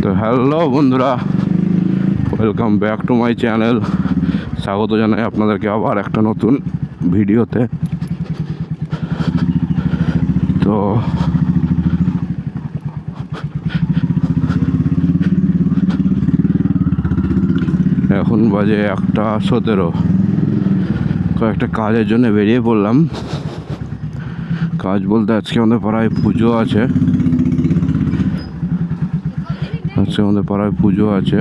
তো হ্যালো বন্ধুরা, welcome back to my channel. স্বাগত জানাই আপনাদেরকে আবার একটা নতুন ভিডিওতে। তো এখন বাজে 1:17। কয়েকটা কাজের জন্য বেরিয়ে পড়লাম। কাজ বলতে আজকে আমাদের পাড়ায় পুজো আছে।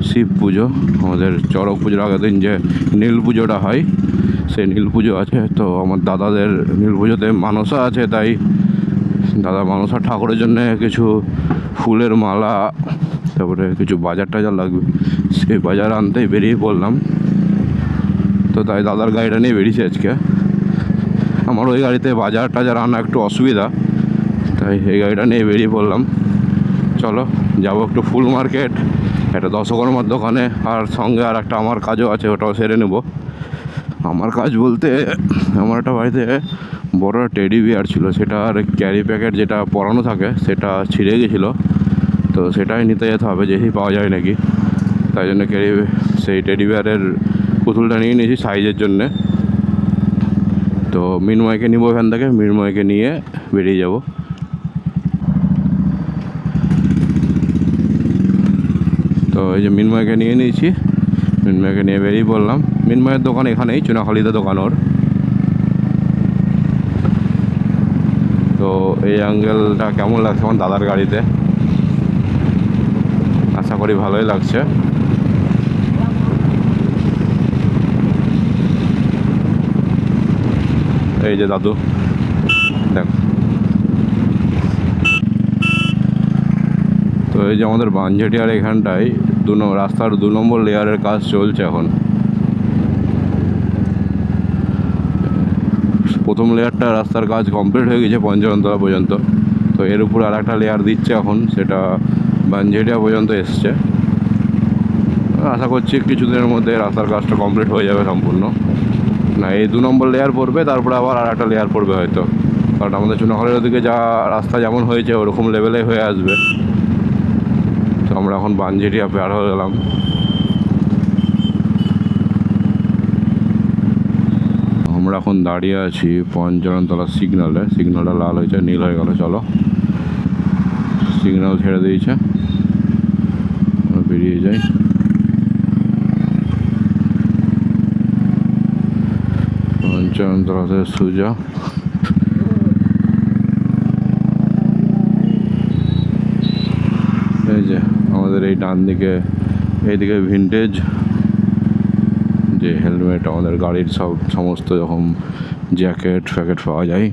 শিব পুজো। আমাদের চড়ক পুজোর আগের দিন যে নীল পুজোটা হয়, সেই নীল পুজো আছে। তো আমার দাদাদের নীল পুজোতে মানসা আছে, তাই দাদা মানসা ঠাকুরের জন্য কিছু ফুলের মালা, তারপরে কিছু বাজার টাজার লাগবে, সেই বাজার আনতেই বেরিয়ে পড়লাম। তো তাই দাদার গাড়িটা নিয়ে বেরিয়েছি আজকে। আমার ওই গাড়িতে বাজার টাজার আনা একটু অসুবিধা, তাই এই গাড়িটা নিয়ে বেরিয়ে পড়লাম। চলো যাবো একটু ফুল মার্কেট, একটা দশকর্মার দোকানে, আর সঙ্গে আর একটা আমার কাজও আছে, ওটাও সেরে নেব। আমার কাজ বলতে, আমার একটা বাড়িতে বড় টেডি বিয়ার ছিল, সেটা আর ক্যারি প্যাকেট যেটা পরানো থাকে সেটা ছিঁড়ে গেছিলো। তো সেটাই নিতে যেতে হবে, যেই পাওয়া যায় নাকি। তাই জন্য সেই টেডি বিয়ারের পুতুলটা নিয়ে নিয়েছি সাইজের জন্যে। তো মৃন্ময়কে নিব, এখান থেকে মৃন্ময়কে নিয়ে বেরিয়ে যাব। তো এই যে মৃন্ময়কে নিয়ে নিয়েছি, মৃন্ময়কে নিয়ে বেরিয়ে পড়লাম। মৃন্ময়ের দোকান এখানেই, চুনাখালিতে দোকান ওর। তো এই অ্যাঙ্গেলটা কেমন লাগছে আমার দাদার গাড়িতে? আশা করি ভালোই লাগছে। এই যে দাদু, দেখ। তো এই যে আমাদের বানঝেটিয়ার এখানটায় রাস্তার 2 নম্বর লেয়ারের কাজ চলছে এখন। প্রথম লেয়ারটা রাস্তার কাজ কমপ্লিট হয়ে গেছে পঞ্চমতলা পর্যন্ত। তো এর উপর আর একটা লেয়ার দিচ্ছে এখন, সেটা বানঝেটিয়া পর্যন্ত এসছে। আশা করছি কিছুদিনের মধ্যে রাস্তার কাজটা কমপ্লিট হয়ে যাবে সম্পূর্ণ। না, এই 2 নম্বর লেয়ার পড়বে, তারপরে আবার আর একটা লেয়ার পড়বে হয়তো, কারণ আমাদের চুনাখালির ওদিকে যা রাস্তা যেমন হয়েছে ওরকম লেভেলে হয়ে আসবে। তো আমরা এখন বানঝেটিয়া পার হয়ে গেলাম। আমরা এখন দাঁড়িয়ে আছি পঞ্চাননতলা সিগনালে। সিগনালটা লাল হয়েছে, নীল হয়ে গেল। চলো, সিগনাল ছেড়ে দিয়েছে, বেরিয়ে যাই। পঞ্চাননতলাতে সোজা। এই যে আমাদের এই ডান দিকে, এইদিকে ভিনটেজ যে হেলমেট, আমাদের গাড়ির সমস্ত রকম জ্যাকেট ফ্যাকেট পাওয়া যায়।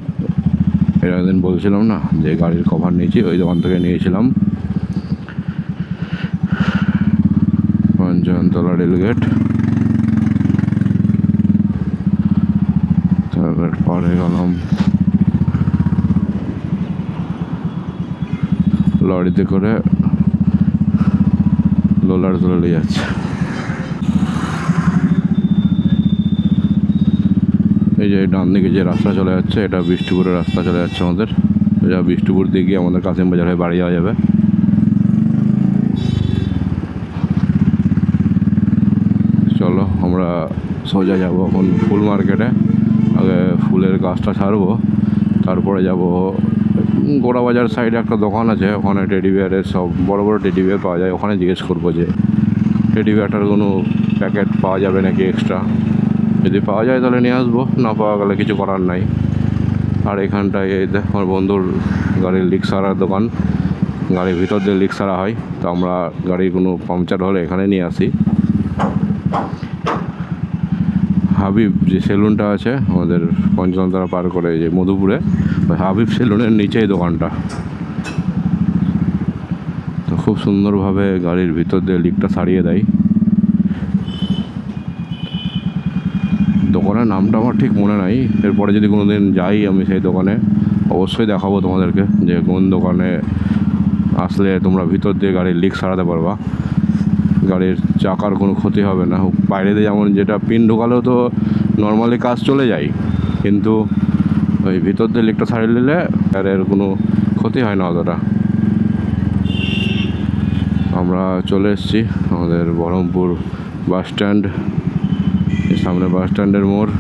এর একদিন বলছিলাম না যে গাড়ির কভার নিয়েছি, ওই দোকান থেকে নিয়েছিলাম। পঞ্চাননতলা রেলগেট, তারপর পরে গেলাম লরিতে করে লোলার তুলে যাচ্ছে। এই যে ডান দিকে যে রাস্তা চলে যাচ্ছে, এটা বিষ্ণুপুরের রাস্তা চলে যাচ্ছে আমাদের। যা বিষ্ণুপুর দিয়ে গিয়ে আমাদের কাশিম বাজার হয়ে বাড়ি যাওয়া যাবে। চলো আমরা সোজা যাব এখন ফুল মার্কেটে। আগে ফুলের গাছটা ছাড়বো, তারপরে যাব গোড়াবাজার সাইডে একটা দোকান আছে, ওখানে টেডি বিয়ারের সব বড় বড় টেডি বিয়ার পাওয়া যায়। ওখানে জিজ্ঞেস করবো যে টেডি বিয়ারটার কোনো প্যাকেট পাওয়া যাবে নাকি এক্সট্রা। যদি পাওয়া যায় তাহলে নিয়ে আসবো, না পাওয়া গেলে কিছু করার নাই। আর এখানটায় এই আমার বন্ধুর গাড়ির লিক সারার দোকান, গাড়ির ভিতর দিয়ে লিক সারা হয়। তো আমরা গাড়ির কোনো পাংচার হলে এখানে নিয়ে আসি। হাবিব যে সেলুনটা আছে আমাদের পঞ্চননতলা পার করে, যে মধুপুরে, ওই হাবিব সেলুনের নিচেই দোকানটা। তো খুব সুন্দরভাবে গাড়ির ভিতর দিয়ে লিকটা সারিয়ে দেয়। দোকানের নামটা আমার ঠিক মনে নাই, এরপরে যদি কোনো দিন যাই আমি সেই দোকানে অবশ্যই দেখাবো তোমাদেরকে, যে কোন দোকানে আসলে তোমরা ভিতর দিয়ে গাড়ির লিক সারাতে পারবা, গাড়ির চাকার কোনো ক্ষতি হবে না। বাইরে দিয়ে যেমন যেটা পিন ঢোকালেও তো নর্মালি কাজ চলে যায়, কিন্তু ওই ভিতর দিয়ে লিকটা সারিয়ে নিলে আর এর কোনো ক্ষতি হয় না অতটা। আমরা চলে এসেছি আমাদের বহরমপুর বাস স্ট্যান্ড। সামনে বাস স্ট্যান্ডের মোড়।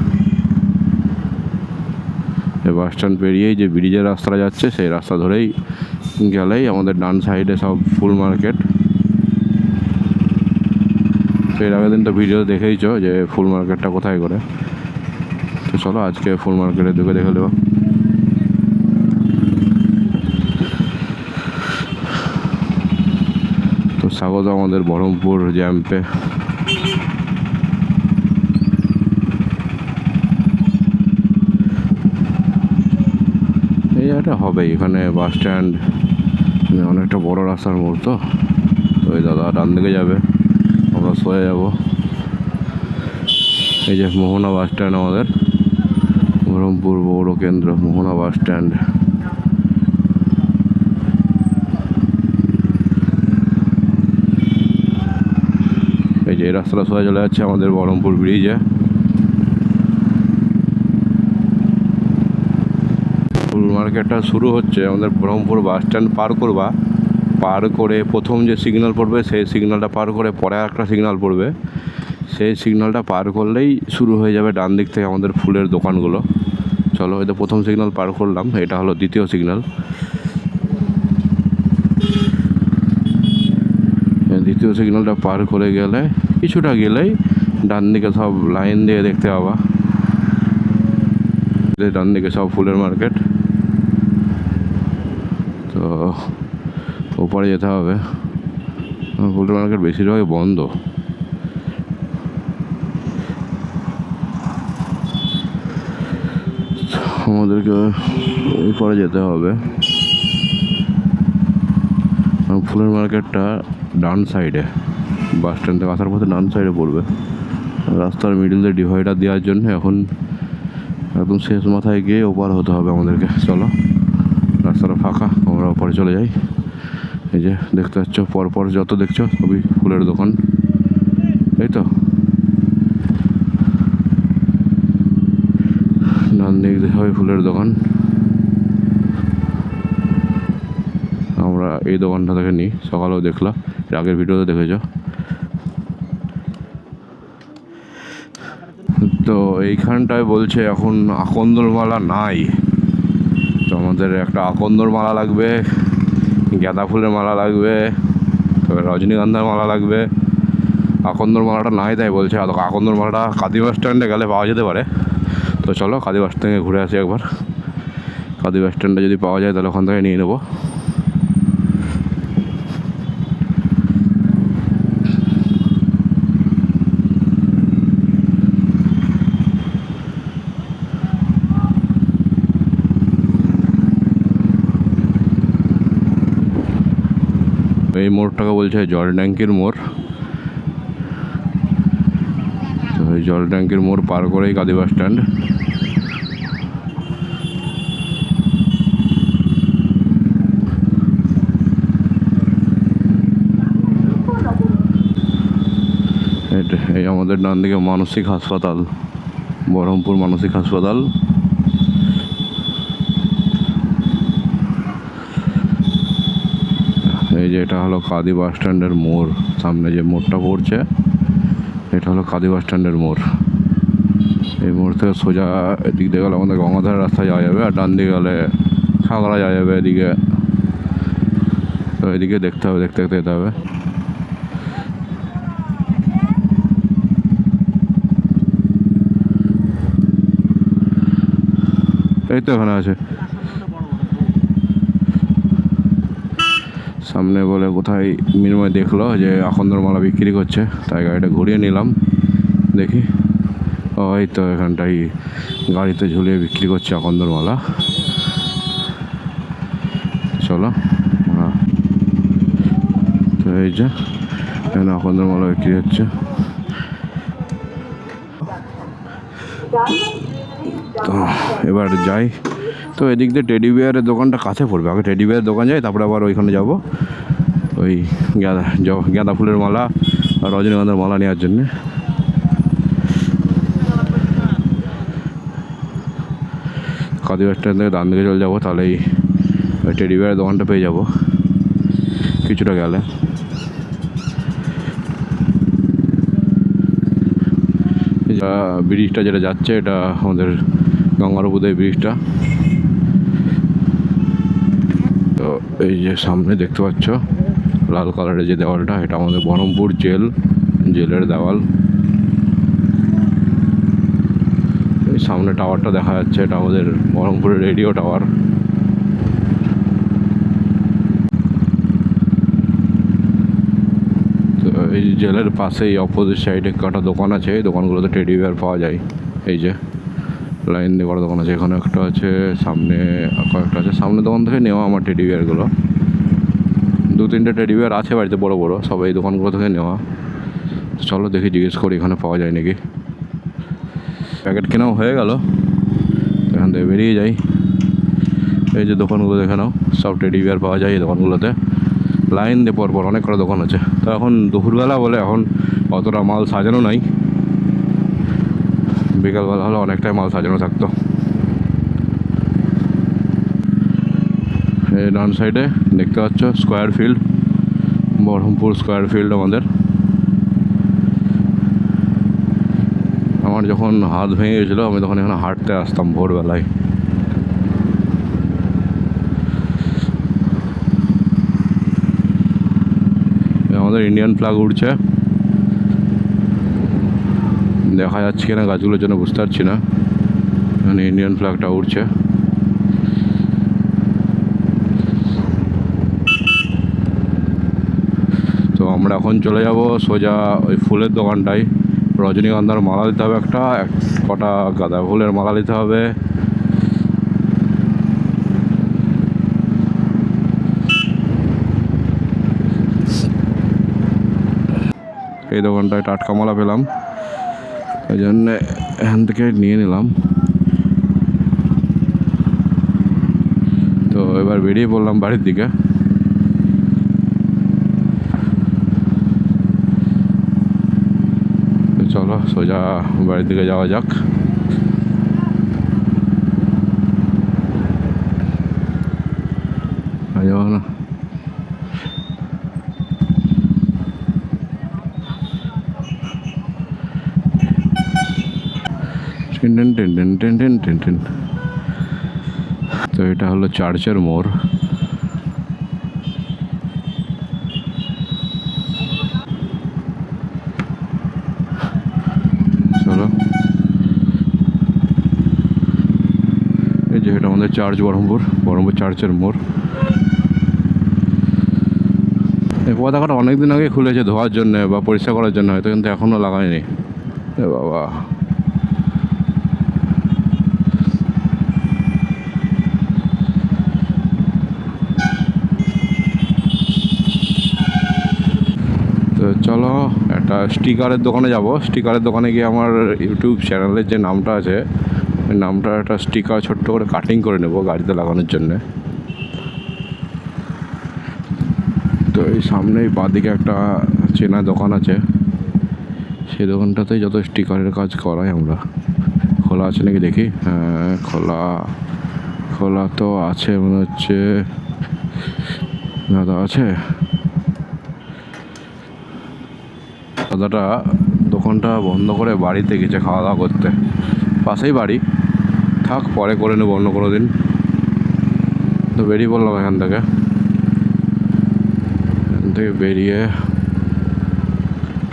এই বাস স্ট্যান্ড পেরিয়েই যে ব্রিজের রাস্তাটা যাচ্ছে সেই রাস্তা ধরেই গেলেই আমাদের ডান সাইডে সব ফুল মার্কেট। সেই আগের দিন তো ভিডিও দেখেইছো যে ফুল মার্কেটটা কোথায় করে। তো চলো আজকে ফুল মার্কেটের দিকে দেখে নেবো। তো স্বাগত আমাদের বহরমপুর জ্যাম্পে। এই জায়গাটা হবেই, এখানে বাস স্ট্যান্ড, অনেকটা বড় রাস্তার মোড়। তো ওই দাদা ডান দিকে যাবে, আমরা সোজা যাবো। এই যে মোহনা বাস স্ট্যান্ড, আমাদের বহরমপুর পৌর কেন্দ্র মোহনা বাস স্ট্যান্ড। এই যে এই রাস্তাটা সোজা চলে যাচ্ছে আমাদের বহরমপুর ব্রিজে। ফুল মার্কেটটা শুরু হচ্ছে আমাদের বহরমপুর বাস স্ট্যান্ড পার করে প্রথম যে সিগন্যাল পড়বে সেই সিগন্যালটা পার করে পরে একটা সিগন্যাল পড়বে। সেই সিগন্যালটা পার করলেই শুরু হয়ে যাবে ডান দিক থেকে আমাদের ফুলের দোকানগুলো। চলো, এটা প্রথম সিগন্যাল পার করলাম, এটা হলো দ্বিতীয় সিগন্যাল। দ্বিতীয় সিগন্যালটা পার করে গেলে কিছুটা গেলেই ডান দিকে সব লাইন দিয়ে দেখতে পাবা, ডান দিকে সব ফুলের মার্কেট। তো ওপারে যেতে হবে, ফুলের মার্কেট বেশিরভাগই বন্ধ। আমাদেরকে ওই পারে যেতে হবে। ফুলের মার্কেটটা ডান সাইডে, বাস স্ট্যান্ড থেকে আসার পথে ডান সাইডে পড়বে। রাস্তার মিডিল দিয়ে ডিভাইডার দেওয়ার জন্য এখন একদম শেষ মাথায় গিয়ে ওপার হতে হবে আমাদেরকে। চলো, রাস্তাটা ফাঁকা, আমরা ওপারে চলে যাই। এই যে দেখতে পাচ্ছ পরপর যত দেখছো সবই ফুলের দোকান, এই তো ডান দিক দিয়ে সবই ফুলের দোকান। আমরা এই দোকানটা থেকে নিই, সকালেও দেখলাম, আগের ভিডিওতে দেখেছ। তো এইখানটায় বলছে এখন আকন্দর মালা নাই, তো আমাদের একটা আকন্দর মালা লাগবে, গাঁদা ফুলের মালা লাগবে, তবে রজনীগন্ধার মালা লাগবে। আকন্দর মালাটা নাই তাই বলছে। আর আকন্দর মালাটা কাঁদি বাস স্ট্যান্ডে গেলে পাওয়া যেতে পারে। তো চলো কাঁদি বাস স্ট্যান্ডে ঘুরে আসি একবার। কাঁদি বাস স্ট্যান্ডে যদি পাওয়া যায় তাহলে ওখান থেকে নিয়ে নেবো। এই মোড়টাকে বলছে জল ট্যাঙ্কির মোড়। তো এই জল ট্যাঙ্কির মোড় পার করেই কাঁদি বাস স্ট্যান্ড। এই আমাদের ডান দিকে মানসিক হাসপাতাল, বহরমপুর মানসিক হাসপাতাল। এই যে এটা হলো কাঁদি বাস স্ট্যান্ডের মোড়, সামনে যে মোড়টা পড়ছে এটা হলো কাঁদি বাস স্ট্যান্ডের মোড়। এই মোড় থেকে সোজা এদিক দিয়ে গেলে আমাদের গঙ্গাধার রাস্তায় যাওয়া যাবে, আর ডান দিকে গেলে খাগড়া যাওয়া যাবে এদিকে। তো এদিকে দেখতে হবে, দেখতে দেখতে যেতে হবে। এই তো এখানে আছে সামনে। বলে কোথায় মিনময় দেখলো যে আকন্দর মালা বিক্রি করছে, তাই গাড়িটা ঘুরিয়ে নিলাম, দেখি। ওই তো এখানটাই গাড়িতে ঝুলিয়ে বিক্রি করছে আকন্দর মালা। চলো, তো এই যে এখানে আকন্দর মালা বিক্রি হচ্ছে। তো এবার যাই। তো এদিক দিয়ে টেডি বিয়ারের দোকানটা কাছে পড়বে, আগে টেডি বিয়ারের দোকান যাই, তারপরে আবার ওইখানে যাব ওই গাঁদা ফুলের মালা আর রজনীগন্ধার মালা নেওয়ার জন্যে। কাঁদি বাস স্ট্যান্ড থেকে ডান দিকে চলে যাবো, তাহলেই ওই টেডি বিয়ারের দোকানটা পেয়ে যাবো কিছুটা গেলে। ব্রিজটা যেটা যাচ্ছে এটা আমাদের গঙ্গার উপদেয় ব্রিজটা। তো এই যে সামনে দেখতে পাচ্ছ লাল কালারের যে দেওয়ালটা, এটা আমাদের বহরমপুর জেলের দেওয়াল। এই সামনে টাওয়ারটা দেখা যাচ্ছে, এটা আমাদের বহরমপুরের রেডিও টাওয়ার। তো এই জেলের পাশেই অপোজিট সাইডে কটা দোকান আছে, এই দোকানগুলোতে টেডি বিয়ার পাওয়া যায়। এই যে লাইন দিয়ে কটা দোকান আছে, এখানে একটা আছে, সামনে কয়েকটা আছে। সামনে দোকান থেকে নেওয়া আমার টেডি বিয়ারগুলো, 2-3টে টেডি বিয়ার আছে বাড়িতে বড় বড়, সব এই দোকানগুলো থেকে নেওয়া। চলো দেখি জিজ্ঞেস করি এখানে পাওয়া যায় নাকি। প্যাকেট কেনাও হয়ে গেল, এখান থেকে বেরিয়ে যাই। এই যে দোকানগুলো দেখে নাও, সব টেডি বিয়ার পাওয়া যায় এই দোকানগুলোতে। লাইন দিয়ে পরপর অনেক কটা দোকান আছে। তো এখন দুপুরবেলা বলে এখন অতটা মাল সাজানো নাই, বিকালবেলা হলে অনেকটাই মাল সাজানো থাকতো। এই ডান সাইডে দেখতে পাচ্ছ square field, Baharampur square field আমাদের। আমার যখন হাত ভেঙে গেছিলো আমি তখন এখানে হাঁটতে আসতাম ভোরবেলায়। আমাদের ইন্ডিয়ান ফ্ল্যাগ উড়ছে, দেখা যাচ্ছে কিনা গাছগুলোর জন্য বুঝতে পারছি না। এখানে ইন্ডিয়ান ফ্ল্যাগটা উড়ছে। তো আমরা এখন চলে যাব সোজা ওই ফুলের দোকানটায়। রজনীগন্ধার মালা দিতে হবে, একটা কটা গাঁদা ফুলের মালা দিতে হবে। এই দোকানটায় টাটকা মালা পেলাম, এই জন্যে এখান থেকে নিয়ে নিলাম। তো এবার বেরিয়ে পড়লাম বাড়ির দিকে। চলো সোজা বাড়ির দিকে যাওয়া যাক। না তো এটা হলো চার্চের মোড়। চলো, এই যে এটা আমাদের চার্চ, বহরমপুর চার্চের মোড়। এই পতাকাটা অনেকদিন আগে খুলেছে ধোয়ার জন্য বা পরিষ্কার করার জন্য হয়তো, কিন্তু এখনও লাগায়নি। এ বাবা, তো চলো একটা স্টিকারের দোকানে যাব। স্টিকারের দোকানে গিয়ে আমার ইউটিউব চ্যানেলের যে নামটা আছে ওই নামটা একটা স্টিকার ছোট্ট করে কাটিং করে নেব গাড়িতে লাগানোর জন্যে। তো এই সামনেই বাঁদিকে একটা চেনা দোকান আছে, সেই দোকানটাতেই যত স্টিকারের কাজ করাই আমরা। খোলা আছে নাকি দেখি। হ্যাঁ খোলা তো আছে মনে হচ্ছে। দাদা আছে, দাদাটা দোকানটা বন্ধ করে বাড়িতে গেছে খাওয়া দাওয়া করতে। পাশেই বাড়ি, থাক পরে করে নেবো অন্য কোনো দিন। তো বেরিয়ে পড়লাম এখান থেকে বেরিয়ে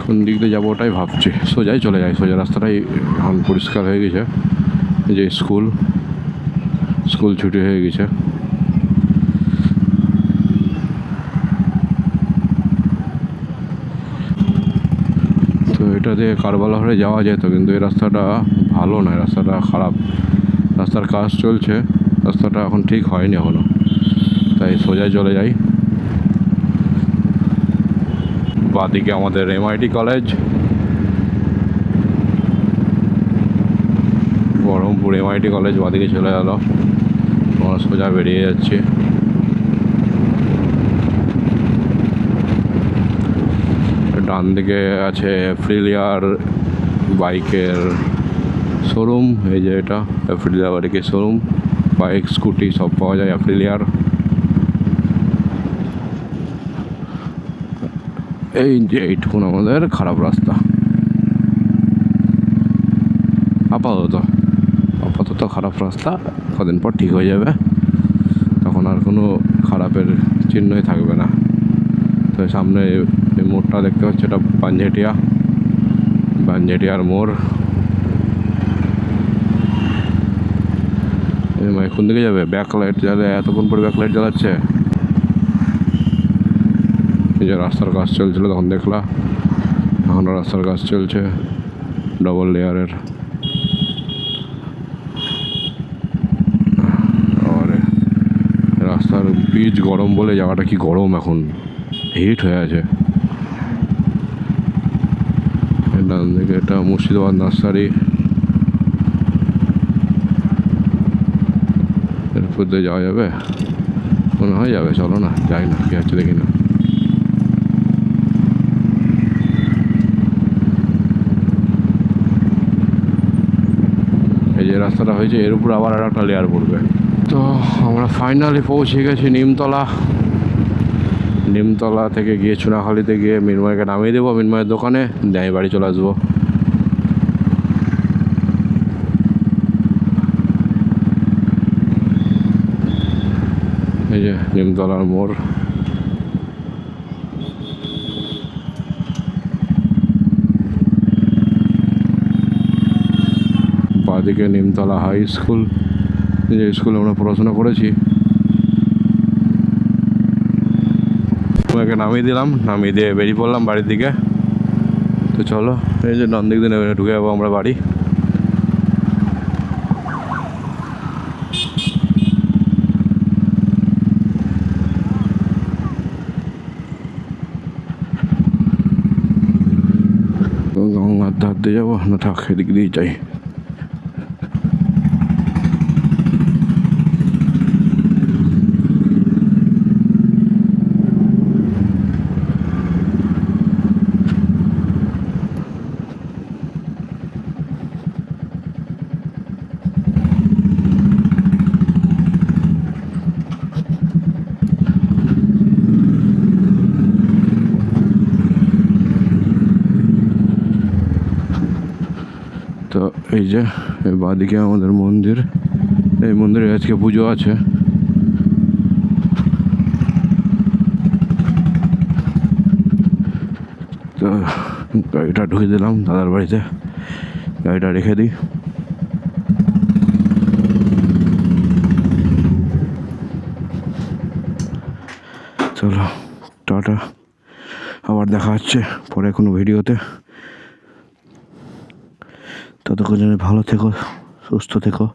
কোন দিক দিয়ে যাবো ওটাই ভাবছি। সোজাই চলে যাই, সোজা রাস্তাটাই এখন পরিষ্কার হয়ে গেছে। যে স্কুল ছুটি হয়ে গেছে। তো এটা দিয়ে কারবালা হয়ে যাওয়া যেত, কিন্তু এই রাস্তাটা ভালো নয়, রাস্তাটা খারাপ। রাস্তার কাজ চলছে, রাস্তাটা এখন ঠিক হয়নি এখনো, তাই সোজাই চলে যাই। বাদিকে আমাদের MIT college, Baharampur MIT college বাদিকে চলে গেল। আমরা সোজা বেরিয়ে যাচ্ছি। ডান দিকে আছে এপ্রিলিয়ার বাইকের শোরুম। এই যে এটা এপ্রিলিয়ার বাইকের শোরুম, বাইক স্কুটি সব পাওয়া যায় এপ্রিলিয়ার। এই যে এইটুকুন আমাদের খারাপ রাস্তা। আপাতত খারাপ রাস্তা, কদিন পর ঠিক হয়ে যাবে, তখন আর কোনো খারাপের চিহ্নই থাকবে না। তো সামনে এই মোড়টা দেখতে পাচ্ছি, এটা বাঞ্জেটিয়ার মোড়। কোন দিকে যাবে? ব্যাকলাইট জ্বালে, এতক্ষণ পরে ব্যাকলাইট জ্বালাচ্ছে। এই যে রাস্তার কাজ চলছিল তখন দেখলাম, এখনও রাস্তার কাজ চলছে ডবল লেয়ারের। আর রাস্তার পিচ গরম বলে জায়গাটা কি গরম, এখন হিট হয়ে আছে। ডান দিকে এটা মুর্শিদাবাদ নার্সারি, এরপর দিয়ে যাওয়া যাবে মনে হয়, যাবে। চলো না, যাই না, কি হচ্ছে দেখি না। এই যে রাস্তাটা হয়েছে, এর উপর আবার আর একটা লেয়ার পড়বে। তো আমরা ফাইনালি পৌঁছে গেছি নিমতলা থেকে গিয়ে চুনাখালিতে গিয়ে মিনময়কে নামিয়ে দেবো মিনময়ের দোকানে, দিয়ে আমি বাড়ি চলে আসবো। এই যে নিমতলার মোড়, বাঁদিকে নিমতলা হাই স্কুল, যে স্কুলে আমরা পড়াশোনা করেছি। তোমাকে নামিয়ে দিলাম, নামিয়ে দিয়ে বেরিয়ে পড়লাম বাড়ির দিকে। তো চলো, এই যে ডান দিক দিয়ে ঢুকে যাবো আমরা বাড়ি। গঙ্গার ধার দিয়ে যাবো না, থাক এদিক দিয়েই যাই। তো এই যে বাঁদিকে আমাদের মন্দির, এই মন্দিরে আজকে পুজো আছে। তো গাড়িটা ঢুকে দিলাম দাদার বাড়িতে, গাড়িটা রেখে দিই। চলো টাটা, আবার দেখা হচ্ছে পরে কোনো ভিডিওতে। ততক্ষণ যেন ভালো থেকো, সুস্থ থেকো,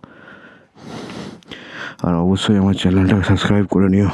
আর অবশ্যই আমার চ্যানেলটাকে সাবস্ক্রাইব করে নিও।